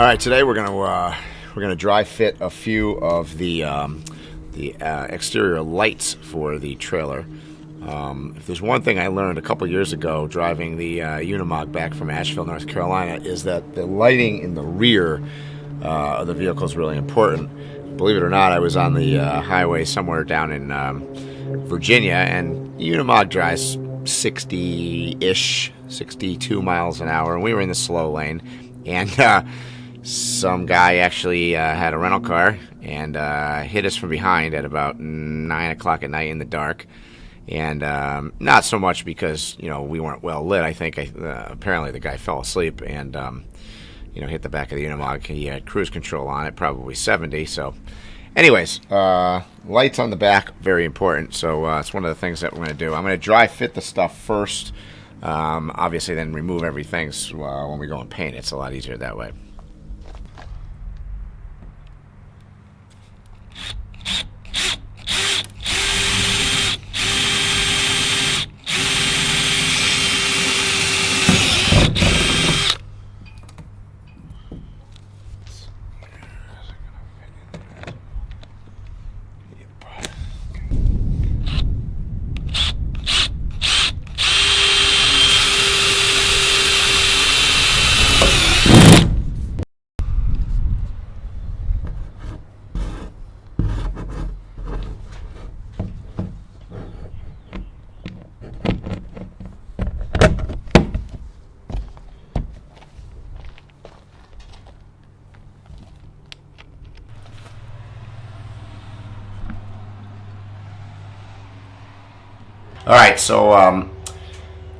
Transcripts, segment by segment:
right, today we're gonna dry fit a few of the exterior lights for the trailer. If there's one thing I learned a couple years ago driving the Unimog back from Asheville, North Carolina, is that the lighting in the rear of the vehicle is really important. Believe it or not, I was on the highway somewhere down in Virginia, and Unimog drives 60-ish, 62 miles an hour, and we were in the slow lane, and some guy actually had a rental car and hit us from behind at about 9 o'clock at night in the dark. And not so much because, we weren't well lit. I think apparently the guy fell asleep and, hit the back of the Unimog. He had cruise control on it, probably 70. So anyways, lights on the back, very important. So it's one of the things that we're going to do. I'm going to dry fit the stuff first. Obviously then remove everything when we go and paint. It's a lot easier that way. Alright, so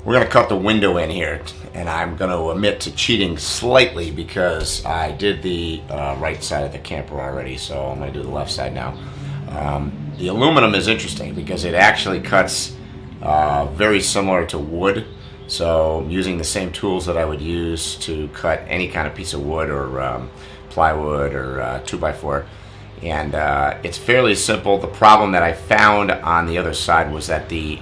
we're going to cut the window in here, and I'm going to admit to cheating slightly because I did the right side of the camper already, so I'm going to do the left side now. The aluminum is interesting because it actually cuts very similar to wood, so I'm using the same tools that I would use to cut any kind of piece of wood or plywood or 2x4. And it's fairly simple. The problem that I found on the other side was that the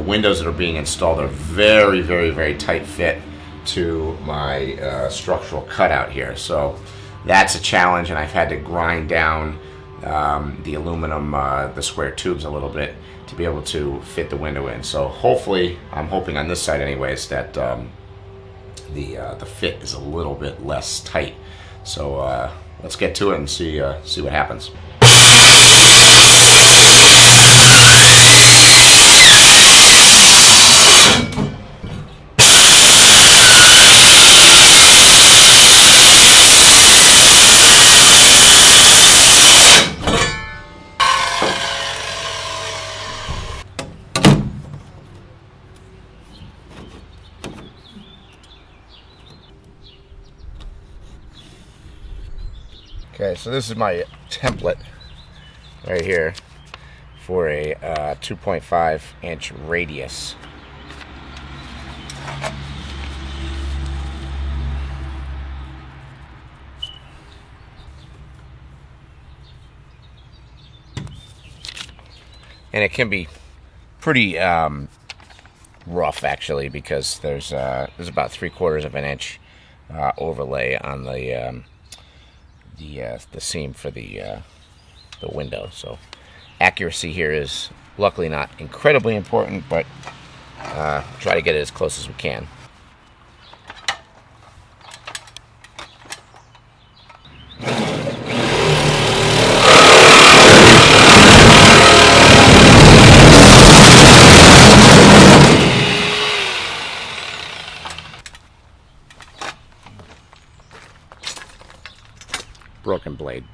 windows that are being installed are very, very, very tight fit to my structural cutout here. So that's a challenge, and I've had to grind down the aluminum, the square tubes a little bit to be able to fit the window in. So hopefully, I'm hoping on this side anyways, that the fit is a little bit less tight. So let's get to it and see what happens. Okay, so this is my template right here for a 2.5 inch radius. And it can be pretty rough actually, because there's about 3/4 of an inch overlay on the seam for the window. So accuracy here is luckily not incredibly important, but try to get it as close as we can. Broken blade.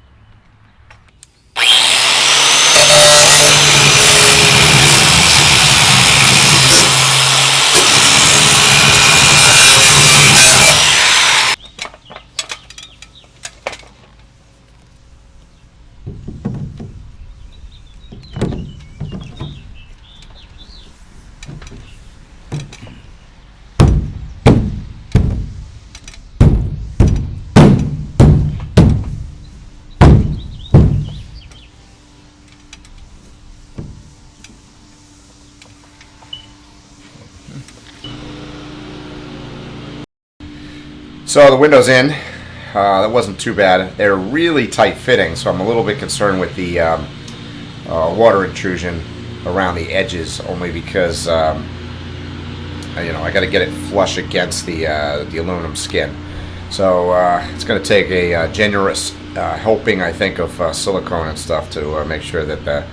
So the window's in. that wasn't too bad. They're really tight fitting, so I'm a little bit concerned with the water intrusion around the edges, only because you know, I got to get it flush against the aluminum skin. So it's going to take a generous helping, I think, of silicone and stuff to make sure that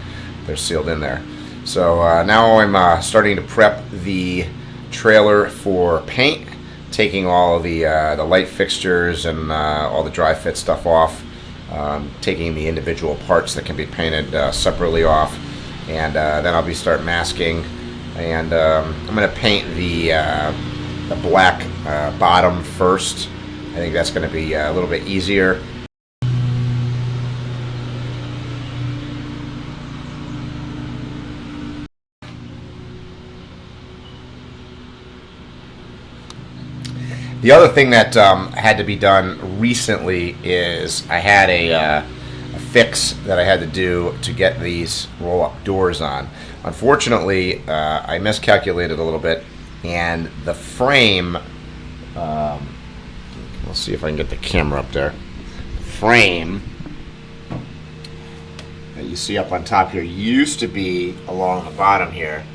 they're sealed in there. So now I'm starting to prep the trailer for paint, taking all of the light fixtures and all the dry fit stuff off, taking the individual parts that can be painted separately off, and then I'll be start masking, and I'm going to paint the black bottom first. I think that's going to be a little bit easier. The other thing that had to be done recently is I had a fix that I had to do to get these roll-up doors on. Unfortunately, I miscalculated a little bit, and the frame, let's see if I can get the camera up there. Frame that you see up on top here used to be along the bottom here,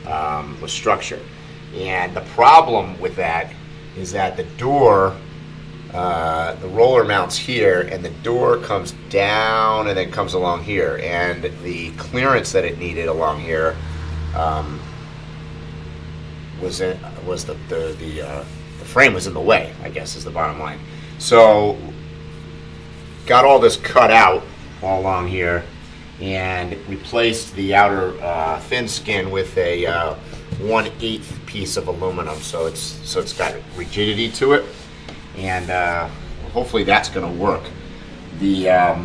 was structured. And the problem with that is that the door, the roller mounts here, and the door comes down and then comes along here, and the clearance that it needed along here the frame was in the way, I guess, is the bottom line. So got all this cut out all along here and replaced the outer thin skin with a 1/8 piece of aluminum, so it's got rigidity to it, and hopefully that's going to work. The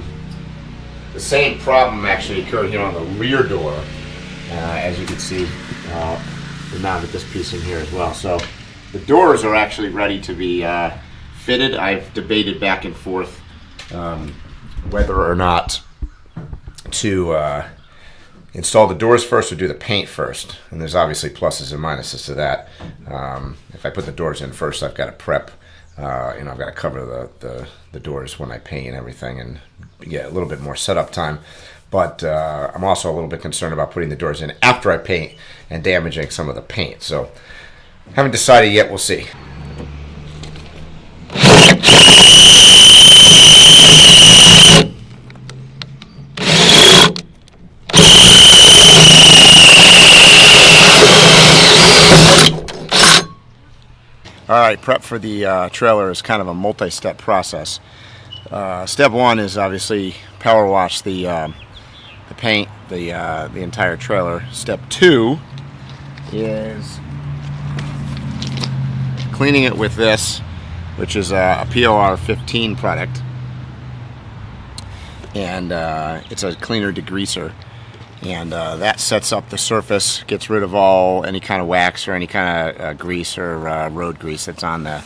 same problem actually occurred here on the rear door, as you can see. We mounted this piece in here as well, so the doors are actually ready to be fitted. I've debated back and forth whether or not to install the doors first or do the paint first, and there's obviously pluses and minuses to that. If I put the doors in first, I've got to prep, I've got to cover the doors when I paint and everything, and get a little bit more setup time. But I'm also a little bit concerned about putting the doors in after I paint and damaging some of the paint. So haven't decided yet. We'll see. All right, prep for the trailer is kind of a multi-step process. Step one is obviously power wash the paint, the entire trailer. Step two is cleaning it with this, which is a POR 15 product, and it's a cleaner degreaser. And that sets up the surface, gets rid of any kind of wax or any kind of grease or road grease that's on the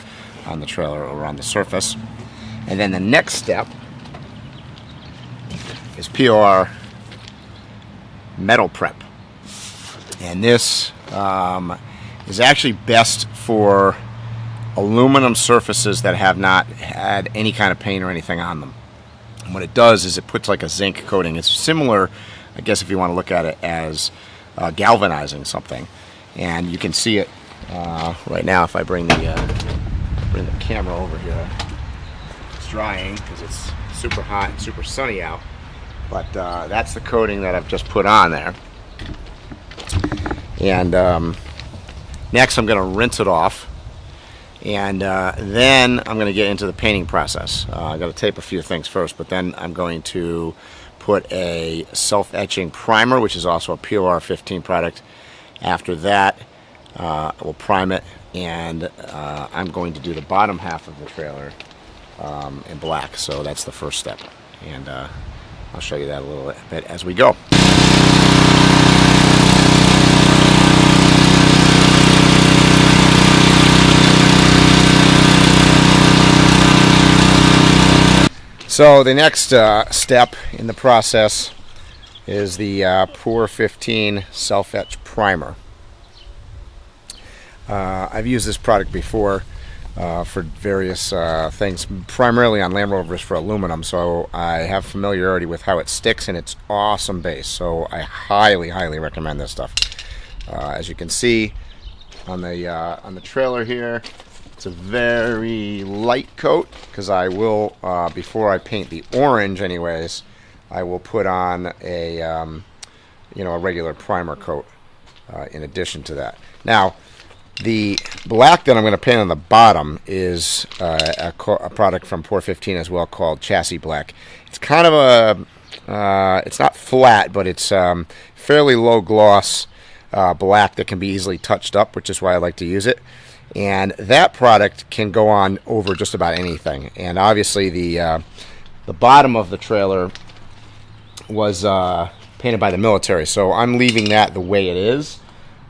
trailer or on the surface. And then the next step is POR metal prep, and this is actually best for aluminum surfaces that have not had any kind of paint or anything on them. And what it does is it puts like a zinc coating. It's similar, I guess, if you want to look at it as galvanizing something, and you can see it right now if I bring the camera over here. It's drying because it's super hot and super sunny out, but that's the coating that I've just put on there. And next I'm going to rinse it off, and then I'm going to get into the painting process. I've got to tape a few things first, but then I'm going to put a self-etching primer, which is also a POR 15 product. After that, we'll prime it, and I'm going to do the bottom half of the trailer in black. So that's the first step, and I'll show you that a little bit as we go. So the next step in the process is the POR 15 self-etch primer. I've used this product before. for various things, primarily on Land Rovers for aluminum. So I have familiarity with how it sticks, and it's awesome base. So I highly, highly recommend this stuff. As you can see on the trailer here, it's a very light coat because I will, before I paint the orange, anyways, I will put on a a regular primer coat in addition to that. Now, the black that I'm going to paint on the bottom is a product from Pour 15 as well, called Chassis Black. It's kind of it's not flat, but it's fairly low gloss black that can be easily touched up, which is why I like to use it. And that product can go on over just about anything. And obviously the bottom of the trailer was painted by the military, so I'm leaving that the way it is,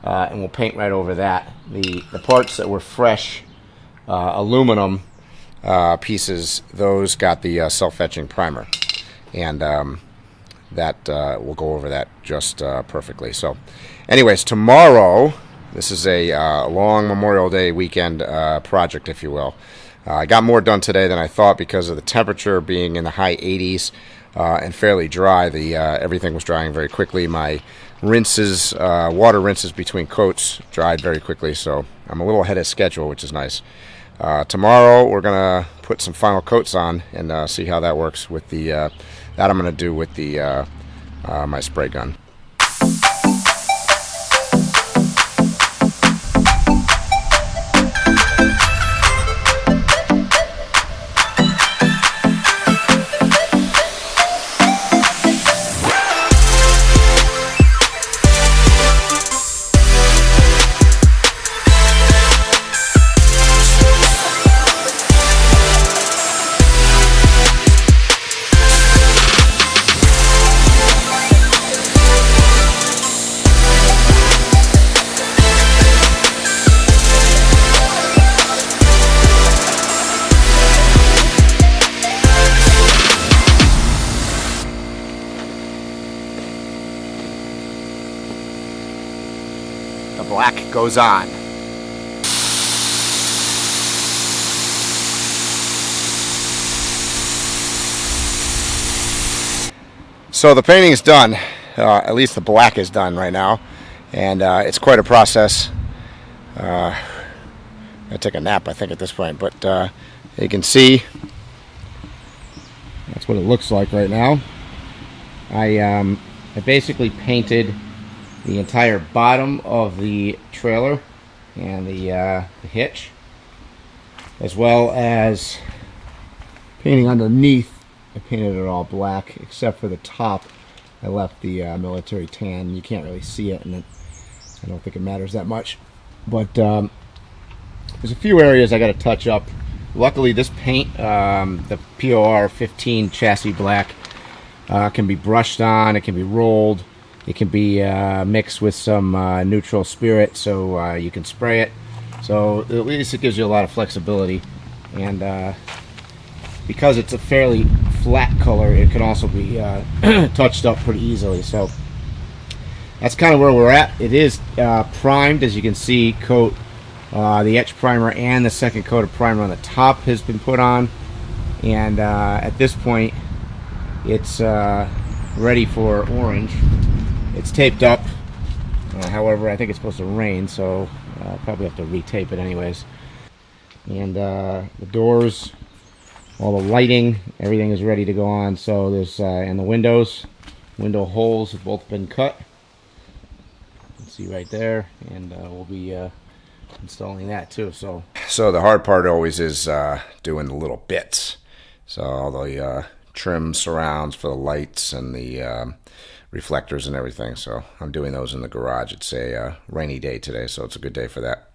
and we'll paint right over that. The parts that were fresh aluminum pieces, those got the self-etching primer, and that we'll go over that just perfectly. So anyways, tomorrow, this is a long Memorial Day weekend project, if you will. I got more done today than I thought because of the temperature being in the high 80s and fairly dry. Everything was drying very quickly. My rinses, water rinses between coats dried very quickly, so I'm a little ahead of schedule, which is nice. Tomorrow we're gonna put some final coats on and see how that works with the that I'm gonna do with the my spray gun. The black goes on. So the painting is done. At least the black is done right now, and it's quite a process. I take a nap, I think, at this point, but you can see that's what it looks like right now. I basically painted the entire bottom of the trailer and the hitch, as well as painting underneath. I painted it all black except for the top. I left the military tan. You can't really see it, and I don't think it matters that much, but there's a few areas I got to touch up. Luckily, this paint, the POR 15 chassis black, can be brushed on, it can be rolled, it can be mixed with some neutral spirit, so you can spray it. So at least it gives you a lot of flexibility, and because it's a fairly flat color, it can also be touched up pretty easily. So that's kind of where we're at. It is primed, as you can see. Coat, the etch primer and the second coat of primer on the top has been put on, and at this point it's ready for orange. It's taped up, however I think it's supposed to rain, so I'll probably have to retape it anyways. And the doors, all the lighting, everything is ready to go on. So there's and the window holes have both been cut. You can see right there, and we'll be installing that too. So the hard part always is doing the little bits. So all the trim surrounds for the lights and the reflectors and everything. So I'm doing those in the garage. It's a rainy day today, so it's a good day for that.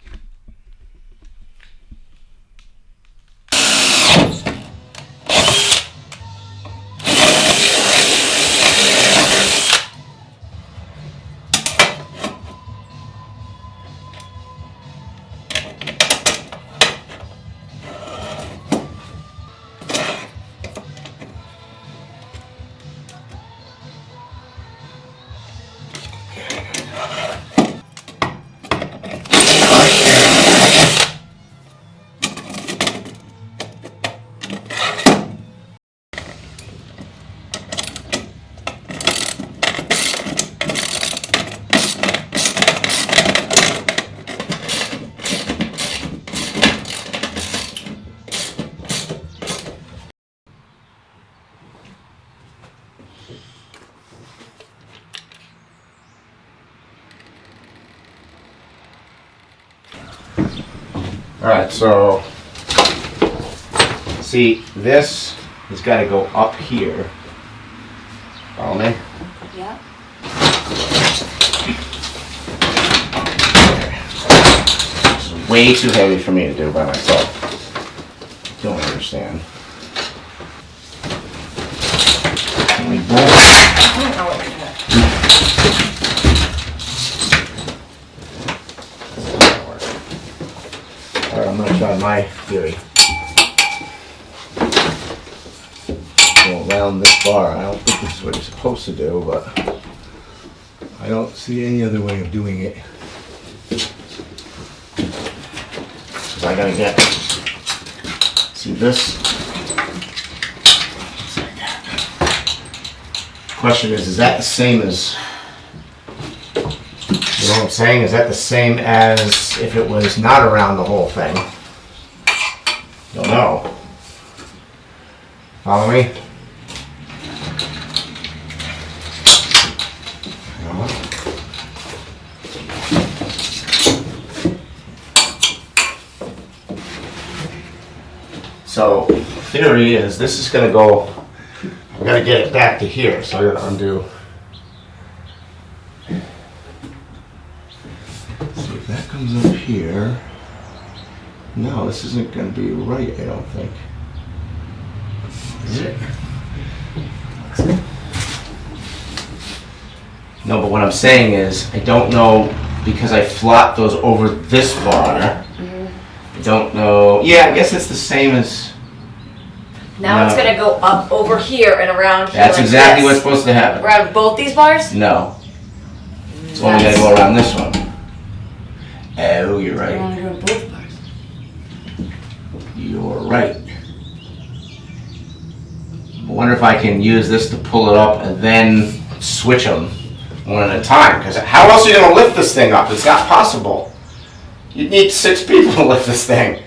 Alright, so see, this has got to go up here. Follow me? Yeah. This is way too heavy for me to do by myself. Don't understand. Can we both? I don't know what you're doing. Alright, I'm going to try my theory. Go around this bar. I don't think this is what you're supposed to do, but I don't see any other way of doing it. Because I gotta get, see this? It's like that. Question is that the same as, you know what I'm saying? Is that the same as if it was not around the whole thing? Don't know. Follow me? So, theory is this is going to go, I've got to get it back to here, so I'm going to undo. See if that comes up here. No, this isn't going to be right, I don't think. Is it? No, but what I'm saying is, I don't know, because I flopped those over this bar. I don't know. Yeah, I guess it's the same as. Now it's gonna go up over here and around here. That's like exactly this. what's supposed to happen. Around both these bars? No. It's only gonna go around this one. Oh, you're I right. wanna go to both bars. You're right. I wonder if I can use this to pull it up and then switch them one at a time. Because how else are you gonna lift this thing up? It's not possible. You'd need 6 people to lift this thing.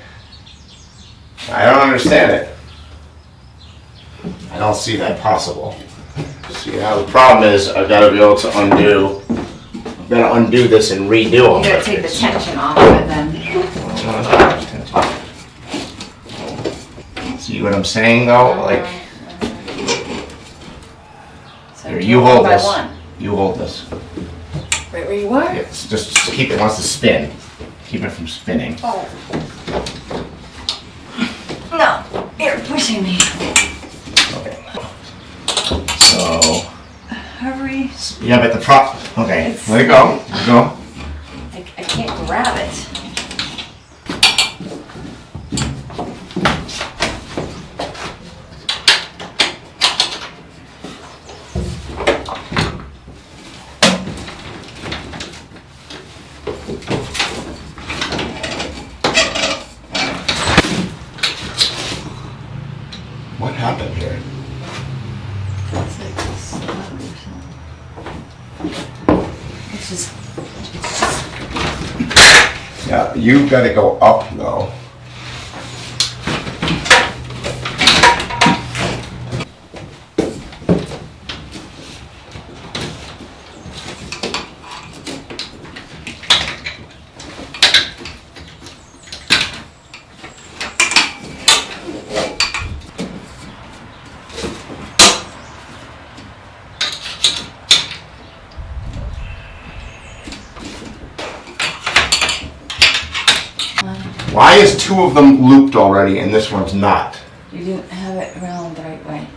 I don't understand it. I don't see that possible. See, now the problem is I've got to be able to undo. I've got to undo this and redo them. You gotta take the tension off of it then. See what I'm saying though? Like, So here, do you one hold by this. one. You hold this. Right where you are? Yeah, just keep it. Wants to spin. Keep it from spinning. Oh. No, you're pushing me. Okay. So. Hurry. Yeah, but the prop. Okay. It's- Let it go. Let it go. I can't grab it. What happened here? It's like snug or something. It's just. Yeah, you've got to go up though. Why is 2 of them looped already and this one's not? You didn't have it around the right way.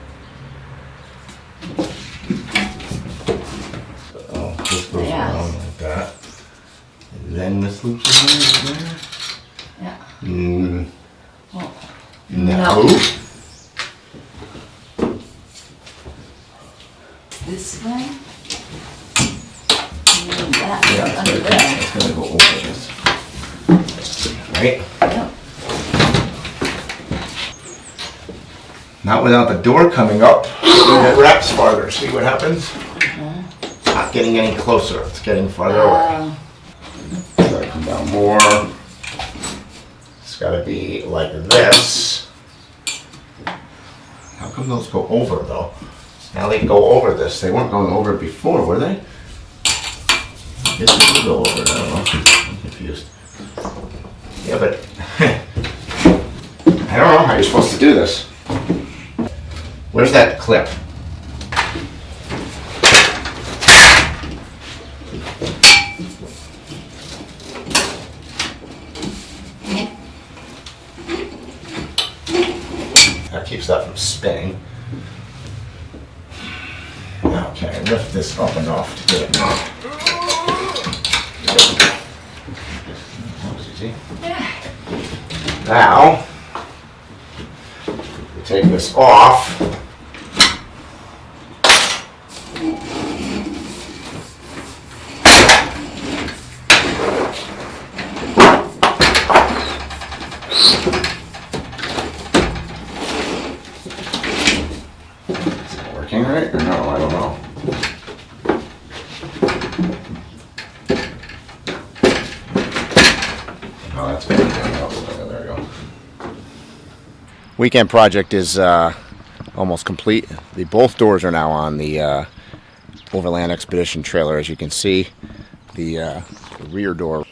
Oh, this goes Yes. around like that. And then this loops around there? Yeah. Well, No. no. This way? And then that Yeah, under it's there. gonna go over this. Right? Yep. Not without the door coming up. It wraps farther. See what happens? It's not getting any closer. It's getting farther away. It's gotta come down more. It's gotta be like this. How come those go over though? Now they go over this. They weren't going over it before, were they? I guess they do go over it. I don't know. I'm confused. Yeah, but I don't know how you're supposed to do this. Where's that clip? That keeps that from spinning. Okay, lift this up enough to get it off. Now, we take this off. Is it working right or no? I don't know. Oh, that's good. There we go. Weekend project is almost complete. Both doors are now on the Overland Expedition trailer. As you can see, the rear door.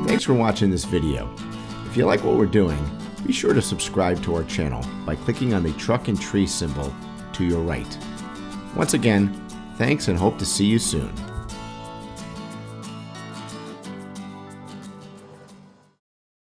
Thanks for watching this video. If you like what we're doing, be sure to subscribe to our channel by clicking on the truck and tree symbol to your right. Once again, thanks and hope to see you soon.